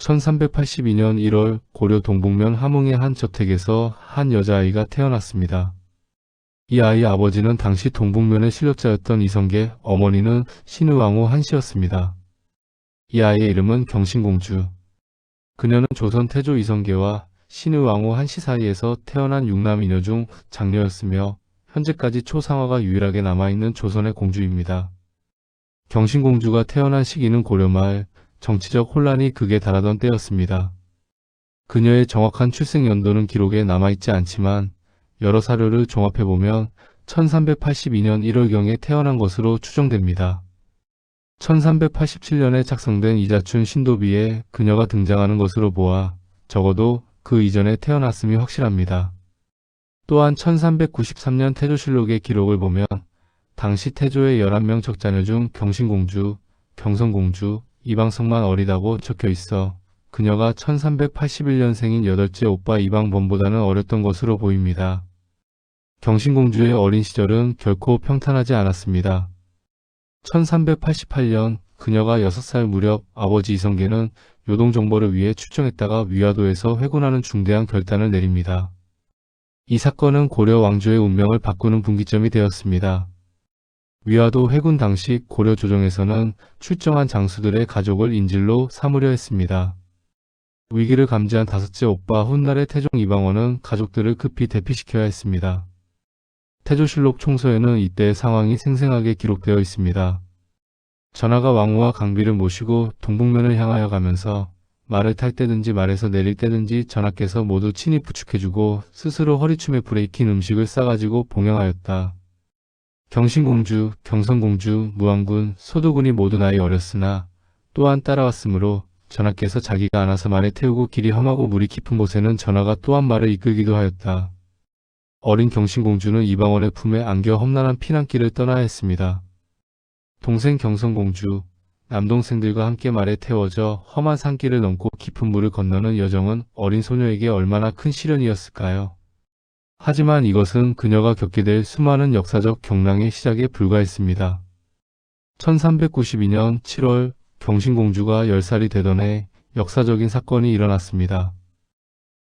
1382년 1월 고려 동북면 함흥의 한 저택에서 한 여자아이가 태어났습니다. 이 아이의 아버지는 당시 동북면의 실력자였던 이성계, 어머니는 신의왕후 한씨였습니다. 이 아이의 이름은 경신공주. 그녀는 조선 태조 이성계와 신의왕후 한씨 사이에서 태어난 6남 이녀 중 장녀였으며 현재까지 초상화가 유일하게 남아있는 조선의 공주입니다. 경신공주가 태어난 시기는 고려 말 정치적 혼란이 극에 달하던 때였습니다. 그녀의 정확한 출생 연도는 기록에 남아있지 않지만 여러 사료를 종합해보면 1382년 1월경에 태어난 것으로 추정됩니다. 1387년에 작성된 이자춘 신도비에 그녀가 등장하는 것으로 보아 적어도 그 이전에 태어났음이 확실합니다. 또한 1393년 태조실록의 기록을 보면 당시 태조의 11명 척자녀 중 경신공주, 경성공주, 이방석만 어리다고 적혀 있어 그녀가 1381년생인 8째 오빠 이방범보다는 어렸던 것으로 보입니다. 경신공주의 어린 시절은 결코 평탄하지 않았습니다. 1388년 그녀가 6살 무렵 아버지 이성계는 요동정벌을 위해 출정했다가 위화도에서 회군하는 중대한 결단을 내립니다. 이 사건은 고려 왕조의 운명을 바꾸는 분기점이 되었습니다. 위화도 회군 당시 고려 조정에서는 출정한 장수들의 가족을 인질로 삼으려 했습니다. 위기를 감지한 5째 오빠 훗날의 태종 이방원은 가족들을 급히 대피시켜야 했습니다. 태조실록 총서에는 이때의 상황이 생생하게 기록되어 있습니다. 전하가 왕후와 강비를 모시고 동북면을 향하여 가면서 말을 탈 때든지 말에서 내릴 때든지 전하께서 모두 친히 부축해주고 스스로 허리춤에 불에 익힌 음식을 싸가지고 봉양하였다. 경신공주, 경성공주, 무왕군, 소도군이 모두 나이 어렸으나 또한 따라왔으므로 전하께서 자기가 안아서 말에 태우고 길이 험하고 물이 깊은 곳에는 전하가 또한 말을 이끌기도 하였다. 어린 경신공주는 이방원의 품에 안겨 험난한 피난길을 떠나야 했습니다. 동생 경성공주, 남동생들과 함께 말에 태워져 험한 산길을 넘고 깊은 물을 건너는 여정은 어린 소녀에게 얼마나 큰 시련이었을까요? 하지만 이것은 그녀가 겪게 될 수많은 역사적 경랑의 시작에 불과했습니다. 1392년 7월 경신공주가 10살이 되던 해 역사적인 사건이 일어났습니다.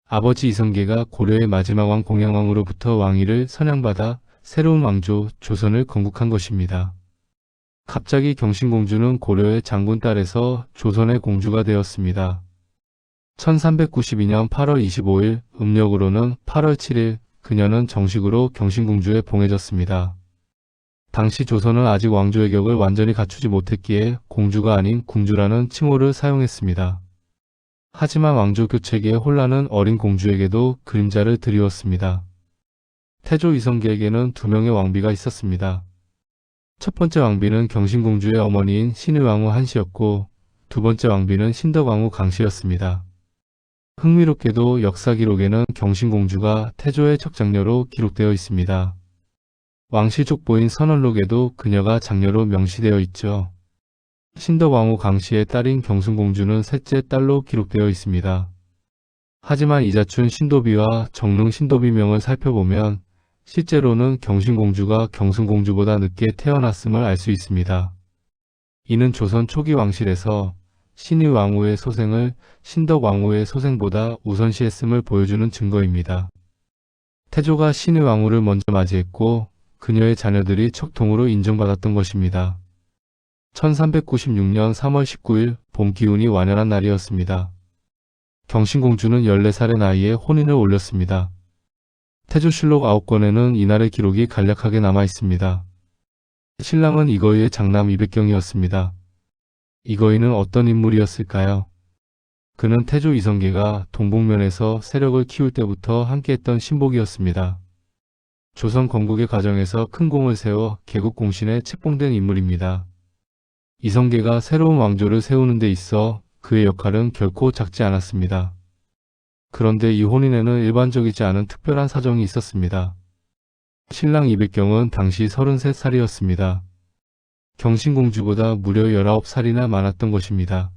아버지 이성계가 고려의 마지막 왕 공양왕으로부터 왕위를 선양받아 새로운 왕조 조선을 건국한 것입니다. 갑자기 경신공주는 고려의 장군 딸에서 조선의 공주가 되었습니다. 1392년 8월 25일 음력으로는 8월 7일 그녀는 정식으로 경신공주에 봉해졌습니다. 당시 조선은 아직 왕조의 격을 완전히 갖추지 못했기에 공주가 아닌 궁주라는 칭호를 사용했습니다. 하지만 왕조 교체기의 혼란은 어린 공주에게도 그림자를 드리웠습니다. 태조 이성계에게는 2명의 왕비가 있었습니다. 첫 번째 왕비는 경신공주의 어머니인 신의왕후 한씨였고 두 번째 왕비는 신덕왕후 강씨였습니다. 흥미롭게도 역사 기록에는 경신공주가 태조의 척장녀로 기록되어 있습니다. 왕씨 족보인 선언록에도 그녀가 장녀로 명시되어 있죠. 신덕왕후 강씨의 딸인 경순공주는 셋째 딸로 기록되어 있습니다. 하지만 이자춘 신도비와 정릉 신도비명을 살펴보면 실제로는 경신공주가 경순공주보다 늦게 태어났음을 알 수 있습니다. 이는 조선 초기 왕실에서 신의왕후의 소생을 신덕왕후의 소생보다 우선시했음을 보여주는 증거입니다. 태조가 신의왕후를 먼저 맞이했고 그녀의 자녀들이 척통으로 인정받았던 것입니다. 1396년 3월 19일 봄 기운이 완연한 날이었습니다. 경신공주는 14살의 나이에 혼인을 올렸습니다. 태조실록 9권에는 이날의 기록이 간략하게 남아 있습니다. 신랑은 이거이의 장남 이백경이었습니다. 이거이는 어떤 인물이었을까요? 그는 태조 이성계가 동북면에서 세력을 키울 때부터 함께했던 신복이었습니다. 조선 건국의 과정에서 큰 공을 세워 개국공신에 책봉된 인물입니다. 이성계가 새로운 왕조를 세우는 데 있어 그의 역할은 결코 작지 않았습니다. 그런데 이 혼인에는 일반적이지 않은 특별한 사정이 있었습니다. 신랑 이백경은 당시 33살이었습니다. 경신공주보다 무려 19살이나 많았던 것입니다.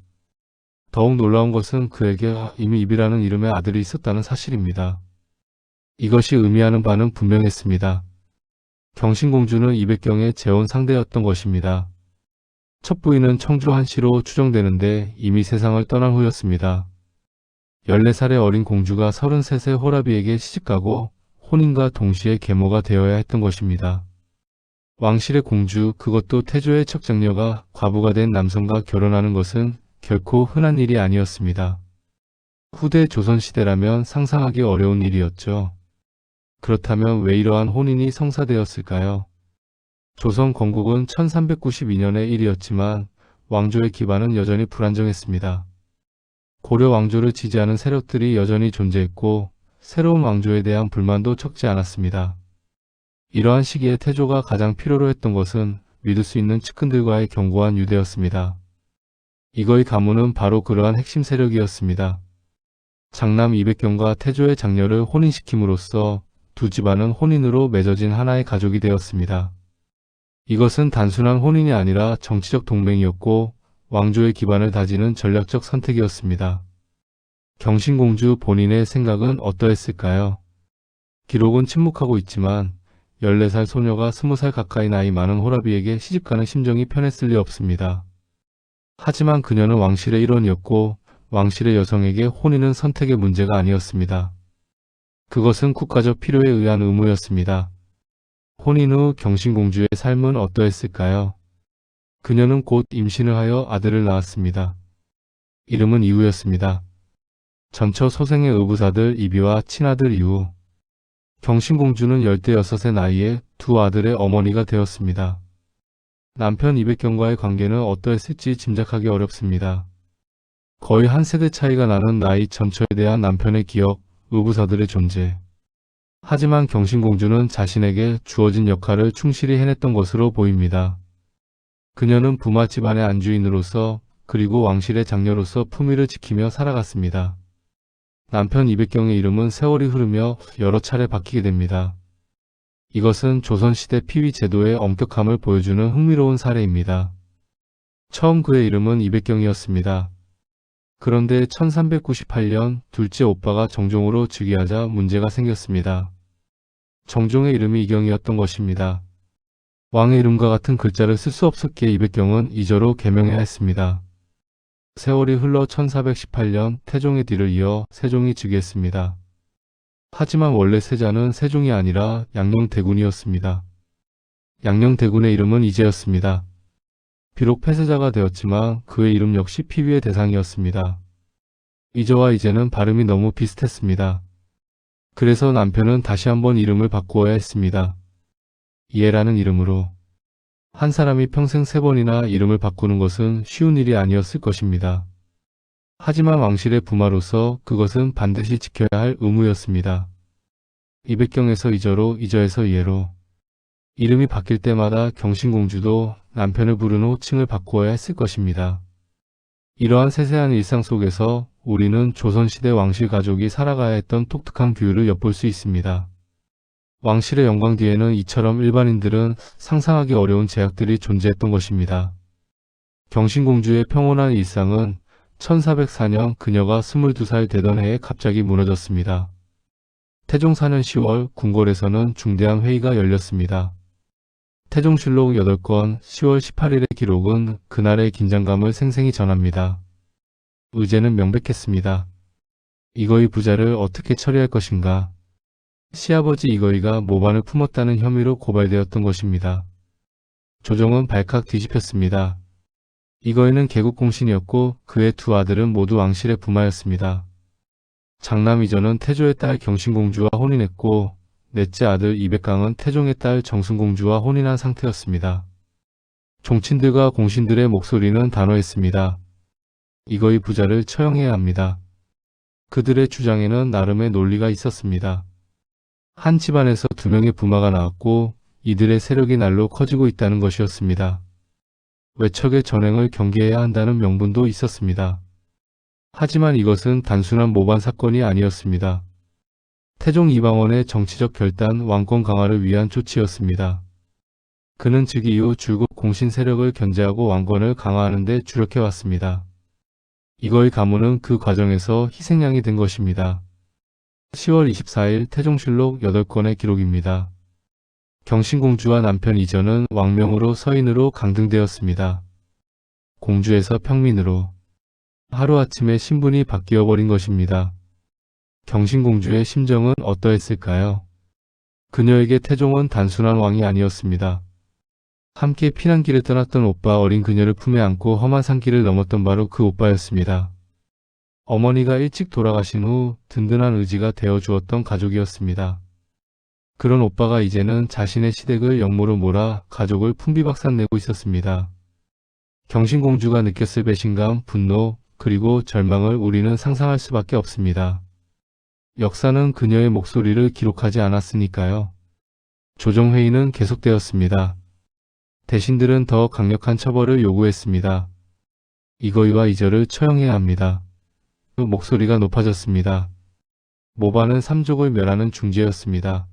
더욱 놀라운 것은 그에게 이미 입이라는 이름의 아들이 있었다는 사실입니다. 이것이 의미하는 바는 분명했습니다. 경신공주는 이백경의 재혼 상대였던 것입니다. 첫 부인은 청주 한씨로 추정되는데 이미 세상을 떠난 후였습니다. 14살의 어린 공주가 33세 호라비에게 시집가고 혼인과 동시에 계모가 되어야 했던 것입니다. 왕실의 공주, 그것도 태조의 척장녀가 과부가 된 남성과 결혼하는 것은 결코 흔한 일이 아니었습니다. 후대 조선시대라면 상상하기 어려운 일이었죠. 그렇다면 왜 이러한 혼인이 성사되었을까요? 조선 건국은 1392년의 일이었지만 왕조의 기반은 여전히 불안정했습니다. 고려 왕조를 지지하는 세력들이 여전히 존재했고 새로운 왕조에 대한 불만도 적지 않았습니다. 이러한 시기에 태조가 가장 필요로 했던 것은 믿을 수 있는 측근들과의 견고한 유대였습니다. 이거의 가문은 바로 그러한 핵심 세력이었습니다. 장남 이백경과 태조의 장녀를 혼인시킴으로써 두 집안은 혼인으로 맺어진 하나의 가족이 되었습니다. 이것은 단순한 혼인이 아니라 정치적 동맹이었고 왕조의 기반을 다지는 전략적 선택이었습니다. 경신공주 본인의 생각은 어떠했을까요? 기록은 침묵하고 있지만 14살 소녀가 20살 가까이 나이 많은 호라비에게 시집가는 심정이 편했을 리 없습니다. 하지만 그녀는 왕실의 일원이었고 왕실의 여성에게 혼인은 선택의 문제가 아니었습니다. 그것은 국가적 필요에 의한 의무였습니다. 혼인 후 경신공주의 삶은 어떠했을까요? 그녀는 곧 임신을 하여 아들을 낳았습니다. 이름은 이후였습니다. 전처 소생의 의붓아들 이비와 친아들 이후. 경신공주는 16의 나이에 두 아들의 어머니가 되었습니다. 남편 이백경과의 관계는 어떠했을지 짐작하기 어렵습니다. 거의 한 세대 차이가 나는 나이 전처에 대한 남편의 기억, 의붓아들의 존재. 하지만 경신공주는 자신에게 주어진 역할을 충실히 해냈던 것으로 보입니다. 그녀는 부마 집안의 안주인으로서 그리고 왕실의 장녀로서 품위를 지키며 살아갔습니다. 남편 이백경의 이름은 세월이 흐르며 여러 차례 바뀌게 됩니다. 이것은 조선시대 피위 제도의 엄격함을 보여주는 흥미로운 사례입니다. 처음 그의 이름은 이백경이었습니다. 그런데 1398년 둘째 오빠가 정종으로 즉위하자 문제가 생겼습니다. 정종의 이름이 이경이었던 것입니다. 왕의 이름과 같은 글자를 쓸 수 없었기에 이백경은 이저로 개명해야 했습니다. 세월이 흘러 1418년 태종의 뒤를 이어 세종이 즉위했습니다. 하지만 원래 세자는 세종이 아니라 양녕대군이었습니다. 양녕대군의 이름은 이제였습니다. 비록 폐세자가 되었지만 그의 이름 역시 피위의 대상이었습니다. 이저와 이제는 발음이 너무 비슷했습니다. 그래서 남편은 다시 한번 이름을 바꾸어야 했습니다. 이해라는 이름으로. 한 사람이 평생 3번이나 이름을 바꾸는 것은 쉬운 일이 아니었을 것입니다. 하지만 왕실의 부마로서 그것은 반드시 지켜야 할 의무였습니다. 이백경에서 이저로, 이저에서 이해로. 이름이 바뀔 때마다 경신공주도 남편을 부르는 호칭을 바꾸어야 했을 것입니다. 이러한 세세한 일상 속에서 우리는 조선시대 왕실 가족이 살아가야 했던 독특한 비율을 엿볼 수 있습니다. 왕실의 영광 뒤에는 이처럼 일반인들은 상상하기 어려운 제약들이 존재했던 것입니다. 경신공주의 평온한 일상은 1404년 그녀가 22살 되던 해에 갑자기 무너졌습니다. 태종 4년 10월 궁궐에서는 중대한 회의가 열렸습니다. 태종실록 8권 10월 18일의 기록은 그날의 긴장감을 생생히 전합니다. 의제는 명백했습니다. 이거의 부자를 어떻게 처리할 것인가. 시아버지 이거이가 모반을 품었다는 혐의로 고발되었던 것입니다. 조정은 발칵 뒤집혔습니다. 이거이는 개국공신이었고 그의 두 아들은 모두 왕실의 부마였습니다. 장남 이전은 태조의 딸 경신공주와 혼인했고 넷째 아들 이백강은 태종의 딸 정순공주와 혼인한 상태였습니다. 종친들과 공신들의 목소리는 단호했습니다. 이거이 부자를 처형해야 합니다. 그들의 주장에는 나름의 논리가 있었습니다. 한 집안에서 2명의 부마가 나왔고 이들의 세력이 날로 커지고 있다는 것이었습니다. 외척의 전횡을 경계해야 한다는 명분도 있었습니다. 하지만 이것은 단순한 모반 사건이 아니었습니다. 태종 이방원의 정치적 결단, 왕권 강화를 위한 조치였습니다. 그는 즉위 이후 줄곧 공신 세력을 견제하고 왕권을 강화하는 데 주력해왔습니다. 이거의 가문은 그 과정에서 희생양이 된 것입니다. 10월 24일 태종실록 8권의 기록입니다. 경신공주와 남편 이전은 왕명으로 서인으로 강등되었습니다. 공주에서 평민으로. 하루아침에 신분이 바뀌어 버린 것입니다. 경신공주의 심정은 어떠했을까요? 그녀에게 태종은 단순한 왕이 아니었습니다. 함께 피난길에 떠났던 오빠, 어린 그녀를 품에 안고 험한 산길을 넘었던 바로 그 오빠였습니다. 어머니가 일찍 돌아가신 후 든든한 의지가 되어 주었던 가족이었습니다. 그런 오빠가 이제는 자신의 시댁을 역모로 몰아 가족을 풍비박산내고 있었습니다. 경신공주가 느꼈을 배신감, 분노, 그리고 절망을 우리는 상상할 수밖에 없습니다. 역사는 그녀의 목소리를 기록하지 않았으니까요. 조정회의는 계속되었습니다. 대신들은 더 강력한 처벌을 요구했습니다. 이거이와 이절을 처형해야 합니다. 그 목소리가 높아졌습니다. 모반은 삼족을 멸하는 중죄였습니다.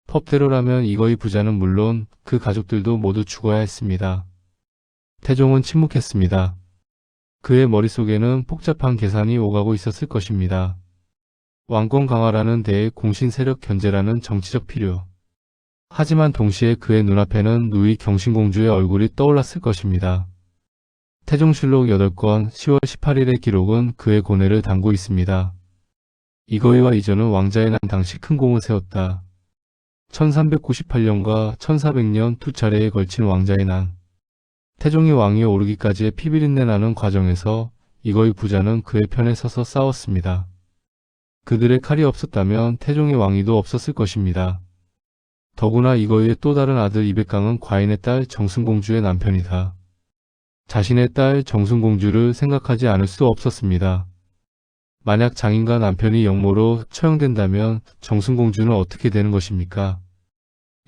법대로라면 이거이 부자는 물론 그 가족들도 모두 죽어야 했습니다. 태종은 침묵했습니다. 그의 머릿속에는 복잡한 계산이 오가고 있었을 것입니다. 왕권 강화라는 데에 공신 세력 견제라는 정치적 필요. 하지만 동시에 그의 눈앞에는 누이 경신공주의 얼굴이 떠올랐을 것입니다. 태종실록 8권 10월 18일의 기록은 그의 고뇌를 담고 있습니다. 이거이와 이전은 왕자의 난 당시 큰 공을 세웠다. 1398년과 1400년 두 차례에 걸친 왕자의 난. 태종이 왕위에 오르기까지의 피비린내 나는 과정에서 이거이 부자는 그의 편에 서서 싸웠습니다. 그들의 칼이 없었다면 태종의 왕위도 없었을 것입니다. 더구나 이거이의 또 다른 아들 이백강은 과인의 딸 정순공주의 남편이다. 자신의 딸 정순공주를 생각하지 않을 수 없었습니다. 만약 장인과 남편이 역모로 처형된다면 정순공주는 어떻게 되는 것입니까?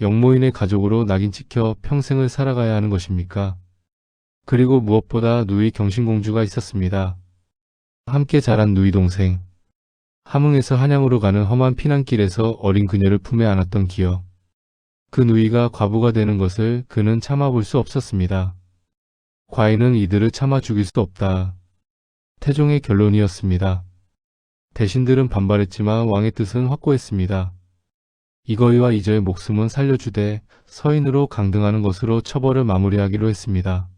역모인의 가족으로 낙인 찍혀 평생을 살아가야 하는 것입니까? 그리고 무엇보다 누이 경신공주가 있었습니다. 함께 자란 누이 동생. 함흥에서 한양으로 가는 험한 피난길에서 어린 그녀를 품에 안았던 기억. 그 누이가 과부가 되는 것을 그는 참아볼 수 없었습니다. 과인은 이들을 참아 죽일 수 없다. 태종의 결론이었습니다. 대신들은 반발했지만 왕의 뜻은 확고했습니다. 이거이와 이저의 목숨은 살려주되 서인으로 강등하는 것으로 처벌을 마무리하기로 했습니다.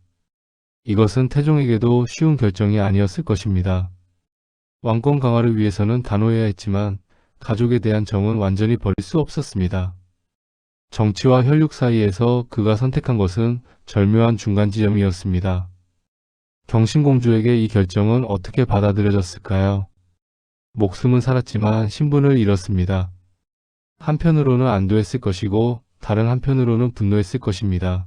이것은 태종에게도 쉬운 결정이 아니었을 것입니다. 왕권 강화를 위해서는 단호해야 했지만 가족에 대한 정은 완전히 버릴 수 없었습니다. 정치와 혈육 사이에서 그가 선택한 것은 절묘한 중간 지점이었습니다. 경신공주에게 이 결정은 어떻게 받아들여졌을까요? 목숨은 살았지만 신분을 잃었습니다. 한편으로는 안도했을 것이고 다른 한편으로는 분노했을 것입니다.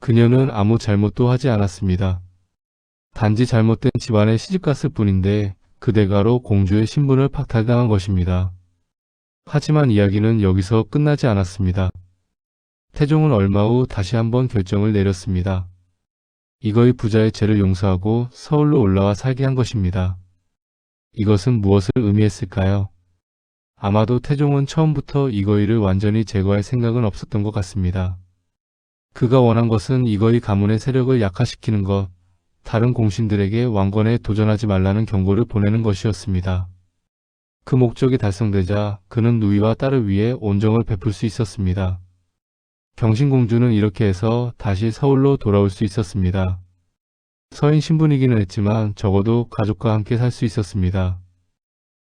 그녀는 아무 잘못도 하지 않았습니다. 단지 잘못된 집안에 시집갔을 뿐인데 그 대가로 공주의 신분을 박탈당한 것입니다. 하지만 이야기는 여기서 끝나지 않았습니다. 태종은 얼마 후 다시 한번 결정을 내렸습니다. 이거이 부자의 죄를 용서하고 서울로 올라와 살게 한 것입니다. 이것은 무엇을 의미했을까요? 아마도 태종은 처음부터 이거이를 완전히 제거할 생각은 없었던 것 같습니다. 그가 원한 것은 이거이 가문의 세력을 약화시키는 것, 다른 공신들에게 왕권에 도전하지 말라는 경고를 보내는 것이었습니다. 그 목적이 달성되자 그는 누이와 딸을 위해 온정을 베풀 수 있었습니다. 경신공주는 이렇게 해서 다시 서울로 돌아올 수 있었습니다. 서인 신분이기는 했지만 적어도 가족과 함께 살 수 있었습니다.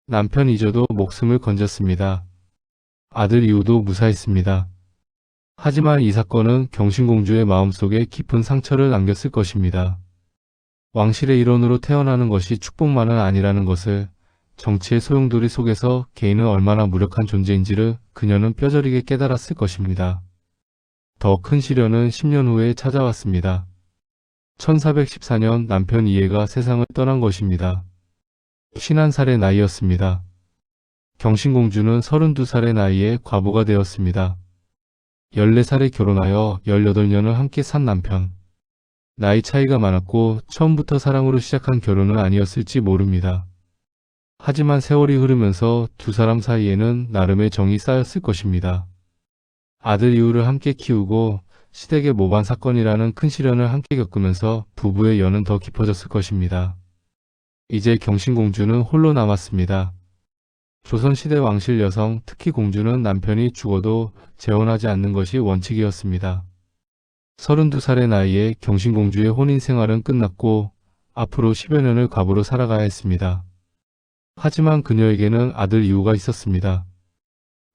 남편 이저도 목숨을 건졌습니다. 아들 이우도 무사했습니다. 하지만 이 사건은 경신공주의 마음속에 깊은 상처를 남겼을 것입니다. 왕실의 일원으로 태어나는 것이 축복만은 아니라는 것을, 정치의 소용돌이 속에서 개인은 얼마나 무력한 존재인지를 그녀는 뼈저리게 깨달았을 것입니다. 더 큰 시련은 10년 후에 찾아왔습니다. 1414년 남편 이해가 세상을 떠난 것입니다. 51살의 나이였습니다. 경신공주는 32살의 나이에 과부가 되었습니다. 14살에 결혼하여 18년을 함께 산 남편. 나이 차이가 많았고 처음부터 사랑으로 시작한 결혼은 아니었을지 모릅니다. 하지만 세월이 흐르면서 두 사람 사이에는 나름의 정이 쌓였을 것입니다. 아들 이우를 함께 키우고 시댁의 모반 사건이라는 큰 시련을 함께 겪으면서 부부의 연은 더 깊어졌을 것입니다. 이제 경신공주는 홀로 남았습니다. 조선시대 왕실 여성, 특히 공주는 남편이 죽어도 재혼하지 않는 것이 원칙이었습니다. 32살의 나이에 경신공주의 혼인 생활은 끝났고 앞으로 10여 년을 과부로 살아가야 했습니다. 하지만 그녀에게는 아들 이유가 있었습니다.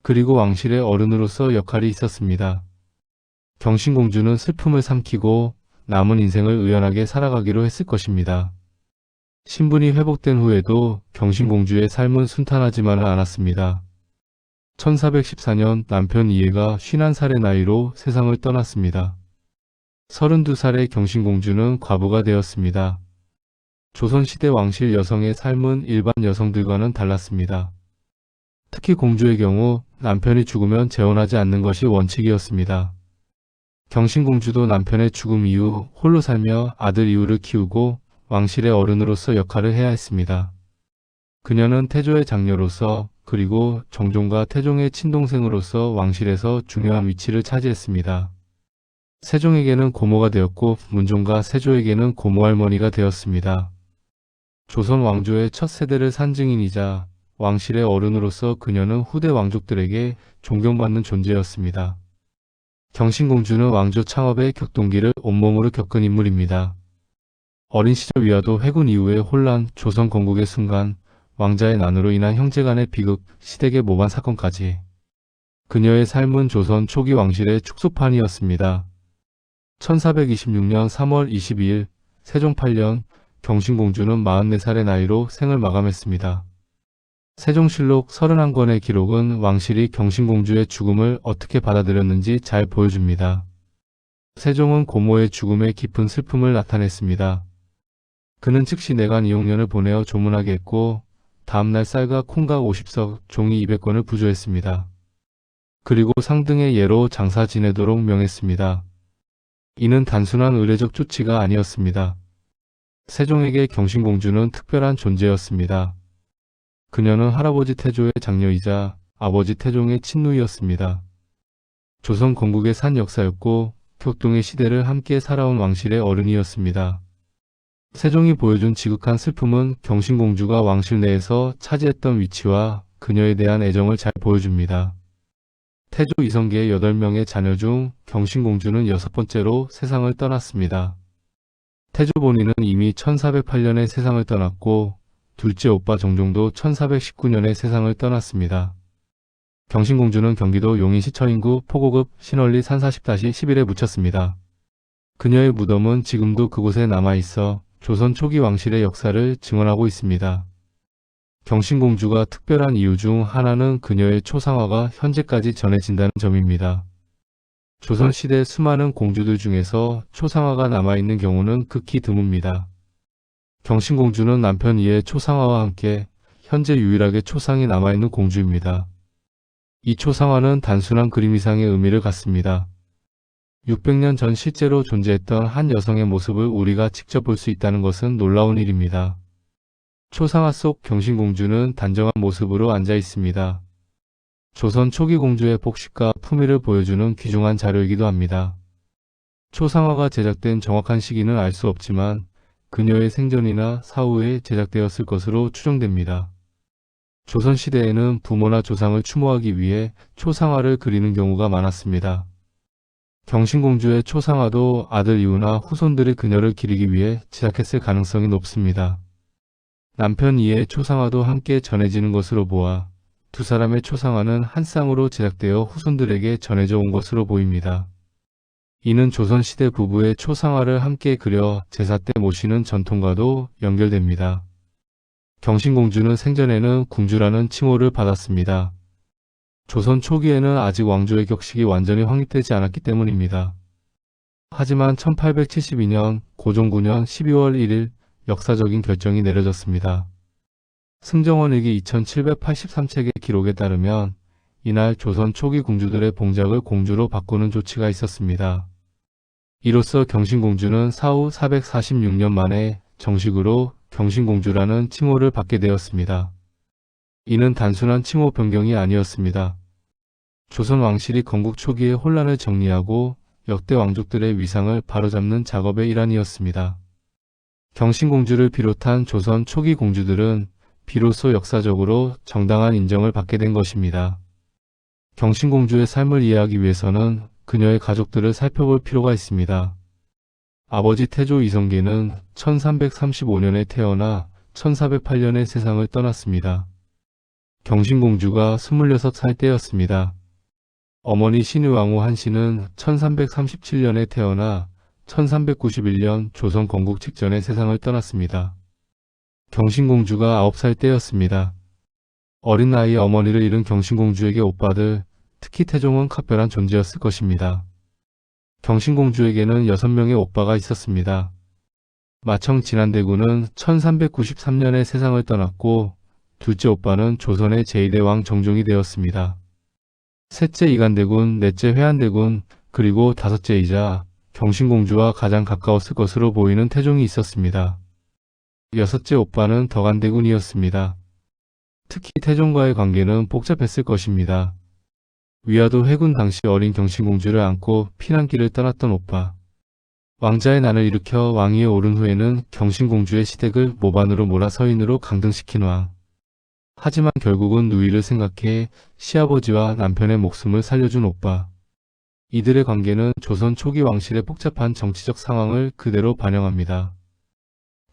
그리고 왕실의 어른으로서 역할이 있었습니다. 경신공주는 슬픔을 삼키고 남은 인생을 의연하게 살아가기로 했을 것입니다. 신분이 회복된 후에도 경신공주의 삶은 순탄하지만은 않았습니다. 1414년 남편 이해가 51살의 나이로 세상을 떠났습니다. 32살의 경신공주는 과부가 되었습니다. 조선시대 왕실 여성의 삶은 일반 여성들과는 달랐습니다. 특히 공주의 경우 남편이 죽으면 재혼하지 않는 것이 원칙이었습니다. 경신공주도 남편의 죽음 이후 홀로 살며 아들 이후를 키우고 왕실의 어른으로서 역할을 해야 했습니다. 그녀는 태조의 장녀로서 그리고 정종과 태종의 친동생으로서 왕실에서 중요한 위치를 차지했습니다. 세종에게는 고모가 되었고 문종과 세조에게는 고모할머니가 되었습니다. 조선 왕조의 첫 세대를 산 증인이자 왕실의 어른으로서 그녀는 후대 왕족들에게 존경받는 존재였습니다. 경신공주는 왕조 창업의 격동기를 온몸으로 겪은 인물입니다. 어린 시절 위화도 회군 이후의 혼란, 조선 건국의 순간, 왕자의 난으로 인한 형제 간의 비극, 시댁의 모반 사건까지. 그녀의 삶은 조선 초기 왕실의 축소판이었습니다. 1426년 3월 22일 세종 8년 경신공주는 44살의 나이로 생을 마감했습니다. 세종실록 31권의 기록은 왕실이 경신공주의 죽음을 어떻게 받아들였는지 잘 보여줍니다. 세종은 고모의 죽음에 깊은 슬픔을 나타냈습니다. 그는 즉시 내간 이용련을 보내어 조문하게 했고 다음날 쌀과 콩각 50석, 종이 200권을 부조했습니다. 그리고 상등의 예로 장사 지내도록 명했습니다. 이는 단순한 의례적 조치가 아니었습니다. 세종에게 경신공주는 특별한 존재였습니다. 그녀는 할아버지 태조의 장녀이자 아버지 태종의 친누이였습니다. 조선 건국의 산 역사였고 격동의 시대를 함께 살아온 왕실의 어른이었습니다. 세종이 보여준 지극한 슬픔은 경신공주가 왕실 내에서 차지했던 위치와 그녀에 대한 애정을 잘 보여줍니다. 태조 이성계의 8명의 자녀 중 경신공주는 6번째로 세상을 떠났습니다. 태조 본인은 이미 1408년에 세상을 떠났고 둘째 오빠 정종도 1419년에 세상을 떠났습니다. 경신공주는 경기도 용인시 처인구 포고급 신월리 산40-11에 묻혔습니다. 그녀의 무덤은 지금도 그곳에 남아있어 조선 초기 왕실의 역사를 증언하고 있습니다. 경신공주가 특별한 이유 중 하나는 그녀의 초상화가 현재까지 전해진다는 점입니다. 조선시대 수많은 공주들 중에서 초상화가 남아있는 경우는 극히 드뭅니다. 경신공주는 남편 이의 초상화와 함께 현재 유일하게 초상이 남아있는 공주입니다. 이 초상화는 단순한 그림 이상의 의미를 갖습니다. 600년 전 실제로 존재했던 한 여성의 모습을 우리가 직접 볼 수 있다는 것은 놀라운 일입니다. 초상화 속 경신공주는 단정한 모습으로 앉아 있습니다. 조선 초기 공주의 복식과 품위를 보여주는 귀중한 자료이기도 합니다. 초상화가 제작된 정확한 시기는 알 수 없지만 그녀의 생전이나 사후에 제작되었을 것으로 추정됩니다. 조선시대에는 부모나 조상을 추모하기 위해 초상화를 그리는 경우가 많았습니다. 경신공주의 초상화도 아들 이후나 후손들이 그녀를 기리기 위해 제작했을 가능성이 높습니다. 남편 이의 초상화도 함께 전해지는 것으로 보아 두 사람의 초상화는 한 쌍으로 제작되어 후손들에게 전해져 온 것으로 보입니다. 이는 조선시대 부부의 초상화를 함께 그려 제사 때 모시는 전통과도 연결됩니다. 경신공주는 생전에는 궁주라는 칭호를 받았습니다. 조선 초기에는 아직 왕조의 격식이 완전히 확립되지 않았기 때문입니다. 하지만 1872년 고종 9년 12월 1일 역사적인 결정이 내려졌습니다. 승정원일기 2783책의 기록에 따르면 이날 조선 초기 공주들의 봉작을 공주로 바꾸는 조치가 있었습니다. 이로써 경신공주는 사후 446년 만에 정식으로 경신공주라는 칭호를 받게 되었습니다. 이는 단순한 칭호 변경이 아니었습니다. 조선 왕실이 건국 초기의 혼란을 정리하고 역대 왕족들의 위상을 바로잡는 작업의 일환이었습니다. 경신공주를 비롯한 조선 초기 공주들은 비로소 역사적으로 정당한 인정을 받게 된 것입니다. 경신공주의 삶을 이해하기 위해서는 그녀의 가족들을 살펴볼 필요가 있습니다. 아버지 태조 이성계는 1335년에 태어나 1408년에 세상을 떠났습니다. 경신공주가 26살 때였습니다. 어머니 신의왕후 한씨는 1337년에 태어나 1391년 조선 건국 직전에 세상을 떠났습니다. 경신공주가 9살 때였습니다. 어린 나이에 어머니를 잃은 경신공주에게 오빠들, 특히 태종은 각별한 존재였을 것입니다. 경신공주에게는 6명의 오빠가 있었습니다. 마청 진안대군은 1393년에 세상을 떠났고 둘째 오빠는 조선의 제2대 왕 정종이 되었습니다. 셋째 이간대군, 넷째 회안대군, 그리고 다섯째이자 경신공주와 가장 가까웠을 것으로 보이는 태종이 있었습니다. 여섯째 오빠는 덕안대군이었습니다. 특히 태종과의 관계는 복잡했을 것입니다. 위화도 해군 당시 어린 경신공주를 안고 피난길을 떠났던 오빠. 왕자의 난을 일으켜 왕위에 오른 후에는 경신공주의 시댁을 모반으로 몰아 서인으로 강등시킨 왕. 하지만 결국은 누이를 생각해 시아버지와 남편의 목숨을 살려준 오빠. 이들의 관계는 조선 초기 왕실의 복잡한 정치적 상황을 그대로 반영합니다.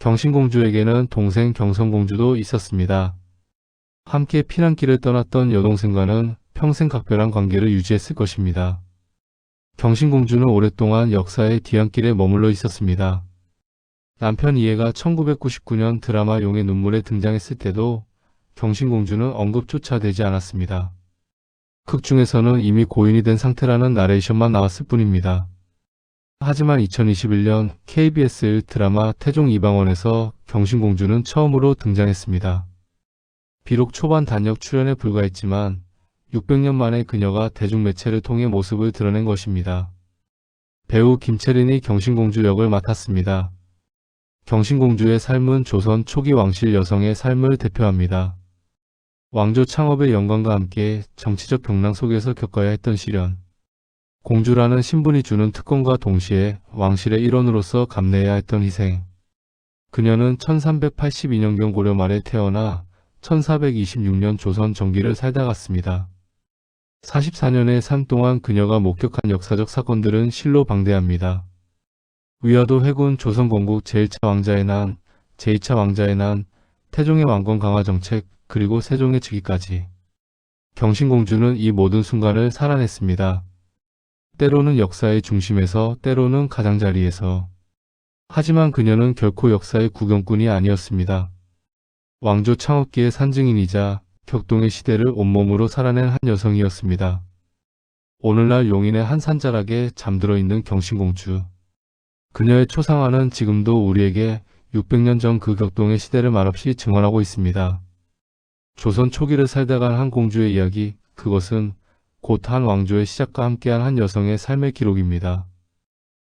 경신공주에게는 동생 경성공주도 있었습니다. 함께 피난길을 떠났던 여동생과는 평생 각별한 관계를 유지했을 것입니다. 경신공주는 오랫동안 역사의 뒤안길에 머물러 있었습니다. 남편 이해가 1999년 드라마 용의 눈물에 등장했을 때도 경신공주는 언급조차 되지 않았습니다. 극 중에서는 이미 고인이 된 상태라는 나레이션만 나왔을 뿐입니다. 하지만 2021년 KBS 드라마 태종 이방원에서 경신공주는 처음으로 등장했습니다. 비록 초반 단역 출연에 불과했지만 600년 만에 그녀가 대중매체를 통해 모습을 드러낸 것입니다. 배우 김채린이 경신공주 역을 맡았습니다. 경신공주의 삶은 조선 초기 왕실 여성의 삶을 대표합니다. 왕조 창업의 영광과 함께 정치적 경랑 속에서 겪어야 했던 시련. 공주라는 신분이 주는 특권과 동시에 왕실의 일원으로서 감내해야 했던 희생. 그녀는 1382년경 고려 말에 태어나 1426년 조선 전기를 살다 갔습니다. 44년의 삶 동안 그녀가 목격한 역사적 사건들은 실로 방대합니다. 위화도 해군 조선 건국 제1차 왕자의 난, 제2차 왕자의 난, 태종의 왕권 강화 정책, 그리고 세종의 즉위까지. 경신공주는 이 모든 순간을 살아냈습니다. 때로는 역사의 중심에서, 때로는 가장자리에서. 하지만 그녀는 결코 역사의 구경꾼이 아니었습니다. 왕조 창업기의 산증인이자 격동의 시대를 온몸으로 살아낸 한 여성이었습니다. 오늘날 용인의 한 산자락에 잠들어 있는 경신공주. 그녀의 초상화는 지금도 우리에게 600년 전 그 격동의 시대를 말없이 증언하고 있습니다. 조선 초기를 살다간 한 공주의 이야기, 그것은 곧 한 왕조의 시작과 함께한 한 여성의 삶의 기록입니다.